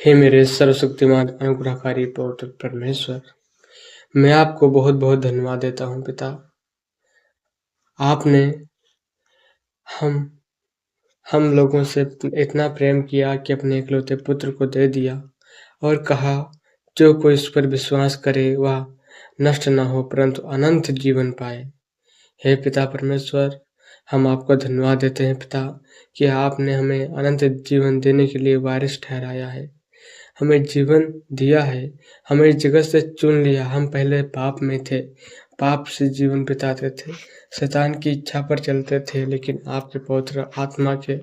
हे मेरे सर्वशक्तिमान अनुग्रहकारी पवित्र परमेश्वर, मैं आपको बहुत-बहुत धन्यवाद देता हूँ पिता। आपने हम हम लोगों से इतना प्रेम किया कि अपने इकलौते पुत्र को दे दिया और कहा, जो कोई इस पर विश्वास करे वह नष्ट न हो परंतु अनंत जीवन पाए। हे पिता परमेश्वर, हम आपको धन्यवाद देते हैं पिता कि आपने हमें अनंत जीवन देने के लिए वारिस ठहराया है। हमें जीवन दिया है, हमें इस जगत से चुन लिया। हम पहले पाप में थे, पाप से जीवन बिताते थे, शैतान की इच्छा पर चलते थे, लेकिन आपके पवित्र आत्मा के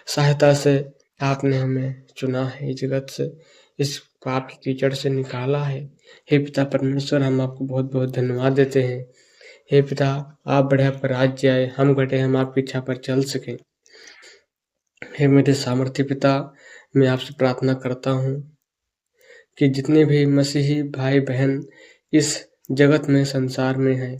सहायता से आपने हमें चुना है, इस जगत से, इस पाप की कीचड़ से निकाला है। हे पिता परमेश्वर, हम आपको बहुत-बहुत धन्यवाद देते हैं। हे पिता, आप बढ़े, आपका राज्य आए, हम घटे, हम आपकी इच्छा पर चल सकें। हे मेरे सामर्थ्य पिता, मैं आपसे प्रार्थना करता हूँ कि जितने भी मसीही भाई बहन इस जगत में, संसार में हैं,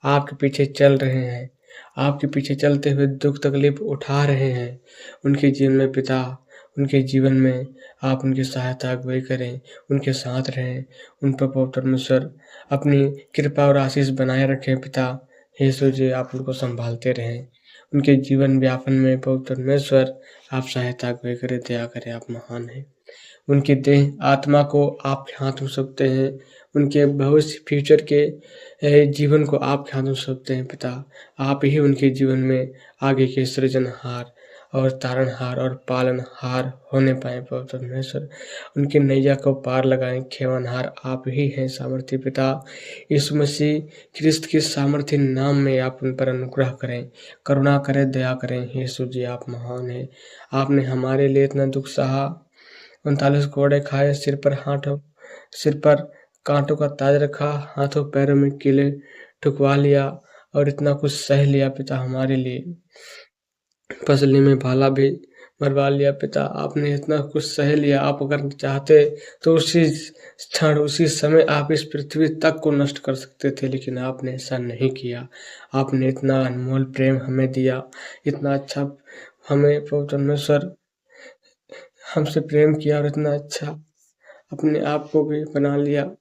आपके पीछे चल रहे हैं, आपके पीछे चलते हुए दुख तकलीफ उठा रहे हैं, उनके जीवन में पिता, उनके जीवन में आप उनकी सहायता अगुवाई करें, उनके साथ रहें, उन पर पवित्र परमेश्वर अपनी कृपा और आशीष बनाए रखें पिता। हे यीशु जी, आप उनको संभालते रहें, उनके जीवन व्यापन में पवित्र परमेश्वर आप सहायता अगुवाई करें, दया करें, आप महान हैं। उनकी देह आत्मा को आपके हाथ में सौंपते हैं, उनके भविष्य फ्यूचर के जीवन को आपके हाथ में सौंपते हैं पिता। आप ही उनके जीवन में आगे के सृजनहार और तारणहार और पालनहार होने पाएँ पवित्र परमेश्वर। उनकी नैया को पार लगाएँ, खेवनहार आप ही हैं सामर्थ्य पिता। यीशु मसीह ख्रिस्त के सामर्थ्य नाम में आप उन पर अनुग्रह करें, करुणा करें, दया करें। हे यीशु जी, आप महान हैं। आपने हमारे लिए इतना दुःख सहा, 39 कोड़े खाए, सिर पर काँटों का ताज रखा, हाथों पैरों में कीले ठुकवा लिया और इतना कुछ सह लिया पिता हमारे लिए। पसली में भाला भी मरवा लिया पिता, आपने इतना कुछ सह लिया। आप अगर चाहते तो उसी क्षण, उसी समय आप इस पृथ्वी तक को नष्ट कर सकते थे, लेकिन आपने ऐसा नहीं किया। आपने इतना अनमोल प्रेम हमें दिया, इतना अच्छा हमें पवित्र परमेश्वर हमसे प्रेम किया और इतना अच्छा अपने आप को भी बना लिया,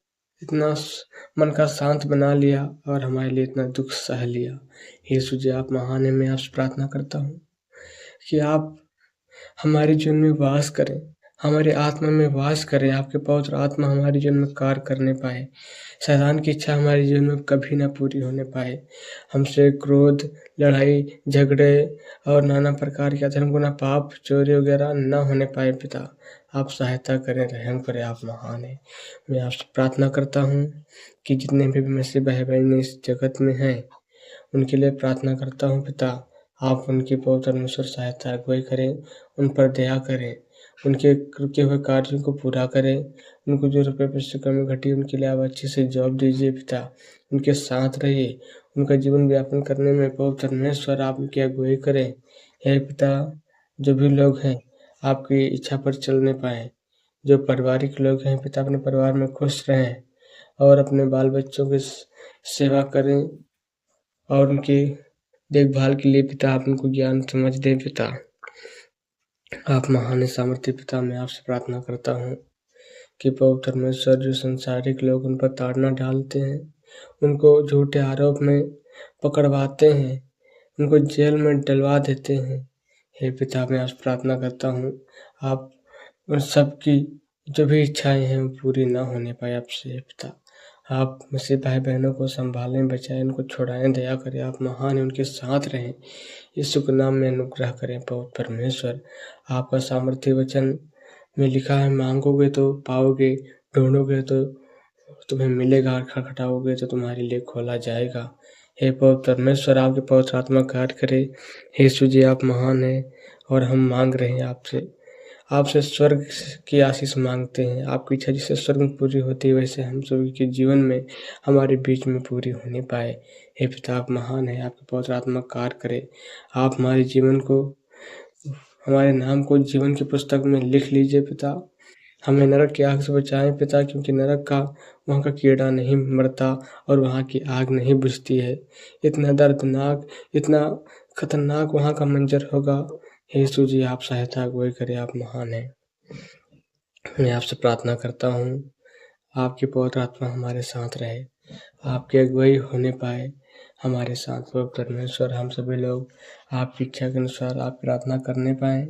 इतना मन का शांत बना लिया और हमारे लिए इतना दुःख सह लिया। हे यीशु जी, आप महान हैं। मैं आपसे प्रार्थना करता हूँ कि आप हमारे जीवन में वास करें, हमारे आत्मा में वास करें, आपके पवित्र आत्मा हमारे जीवन में कार्य करने पाए, शैतान की इच्छा हमारे जीवन में कभी ना पूरी होने पाए। हमसे क्रोध, लड़ाई, झगड़े और नाना प्रकार के अधर्म, गुनाह, पाप, चोरी वगैरह न होने पाए पिता। आप सहायता करें, रहम करें, आप महान हैं। मैं आपसे प्रार्थना करता हूँ कि जितने भी मसीह भाई बहन इस जगत में हैं, उनके लिए प्रार्थना करता हूँ पिता। आप उनकी पवित्र परमेश्वर सहायता अगुवाई करें, उन पर दया करें, उनके रुके हुए कार्यों को पूरा करें। उनको जो रुपये पैसे की कमी घटी, उनके लिए आप अच्छी से जॉब दीजिए पिता। उनके साथ रहिए, उनका जीवन यापन करने में पवित्र परमेश्वर आप उनकी अगुवाई करें। हे पिता, जो भी लोग हैं आपकी इच्छा पर चलने पाएँ, जो पारिवारिक लोग हैं पिता, अपने परिवार में खुश रहें और अपने बाल बच्चों की सेवा करें और उनकी देखभाल के लिए पिता आप उनको ज्ञान समझ दें पिता। आप महान सामर्थ्य पिता, मैं आपसे प्रार्थना करता हूँ कि पवित्र परमेश्वर जो संसारिक लोग उन पर ताड़ना डालते हैं, उनको झूठे आरोप में पकड़वाते हैं, उनको जेल में डलवा देते हैं, हे पिता मैं आपसे प्रार्थना करता हूँ आप उन सब की जो भी इच्छाएं हैं वो पूरी ना होने पाए आपसे। हे पिता, आप मसीह भाई बहनों को संभालें, बचाएं, उनको छुड़ाएं, दया करें, आप महान हैं, उनके साथ रहें। यीशु के नाम में अनुग्रह करें पवित्र परमेश्वर। आपका सामर्थ्य वचन में लिखा है, मांगोगे तो पाओगे, ढूंढोगे तो तुम्हें मिलेगा, खटखटाओगे तो तुम्हारे लिए खोला जाएगा। हे पवित्र परमेश्वर, आपके पवित्र आत्मा कार्य करे। हे यीशु जी, आप महान हैं और हम मांग रहे हैं आपसे स्वर्ग की आशीष मांगते हैं। आपकी इच्छा जिससे स्वर्ग में पूरी होती है, वैसे हम सभी के जीवन में हमारे बीच में पूरी होने पाए। हे पिता, आप महान हैं, आपके पवित्र आत्मा कार्य करे। आप हमारे जीवन को, हमारे नाम को जीवन की पुस्तक में लिख लीजिए पिता। हमें नरक की आग से बचाएं पिता, क्योंकि नरक का वहाँ का कीड़ा नहीं मरता और वहाँ की आग नहीं बुझती है। इतना दर्दनाक, इतना खतरनाक वहाँ का मंजर होगा। हे यीशु जी, आप सहायता अगुवाई करें, आप महान हैं। मैं आपसे प्रार्थना करता हूँ, आपकी पवित्र आत्मा हमारे साथ रहे, आपकी अगुवाई होने पाए हमारे साथ। पवित्र परमेश्वर, हम सभी लोग आपकी इच्छा के अनुसार आप प्रार्थना करने पाएँ,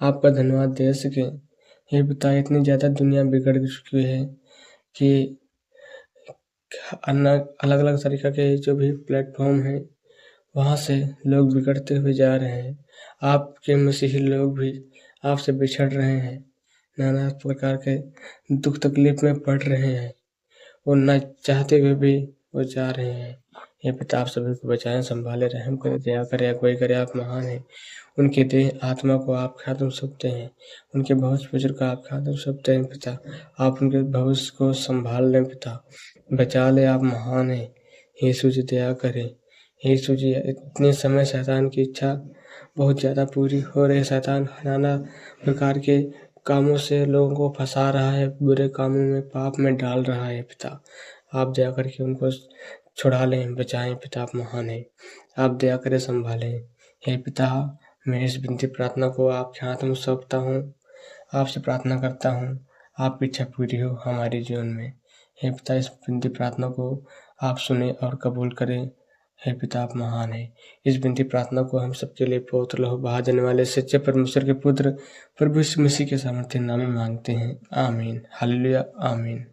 आपका धन्यवाद दे सकें। हे पिता, इतनी ज़्यादा दुनिया बिगड़ चुकी है कि अलग-अलग तरीक़ा के जो भी प्लेटफ़ॉर्म हैं, वहाँ से लोग बिगड़ते हुए जा रहे हैं। आपके मसीही लोग भी आपसे बिछड़ रहे हैं, नाना प्रकार के दुःख तकलीफ़ में पड़ रहे हैं और ना चाहते हुए भी वो जा रहे हैं। हे पिता, आप सभी को बचाएँ, सँभालें, रहम करें, दया करें, अगुवाई करें, आप महान हैं। उनके देह आत्मा को आप ख़त्म सकते हैं, उनके भविष्य वचन को आप ख़त्म सकते हैं पिता। आप उनके भविष्य को सँभाल लें पिता, बचा लें, आप महान हैं। यीशु जी, दया करें। यीशु जी, इतने समय शैतान की इच्छा बहुत ज़्यादा पूरी हो रही है। शैतान नाना प्रकार के कामों से लोगों को फँसा रहा है, बुरे कामों में, पाप में डाल रहा है पिता। आप दया करके उनको छुड़ा लें, बचाएँ पिता, आप महान हैं। आप दया करें, सँभालें। हे पिता, मैं इस विनती प्रार्थना को आपके हाथ में सौंपता हूँ। आपसे प्रार्थना करता हूँ, आपकी इच्छा पूरी हो हमारे जीवन में। हे पिता, इस विनती प्रार्थना को आप सुनें और कबूल करें। हे पिता, आप महान हैं। इस विनती प्रार्थना को हम सबके लिए पवित्र लहू बहा देने वाले सच्चे परमेश्वर के पुत्र प्रभु यीशु मसीह के सामर्थ्य नाम में माँगते हैं। आमीन। हालेलुया। आमीन।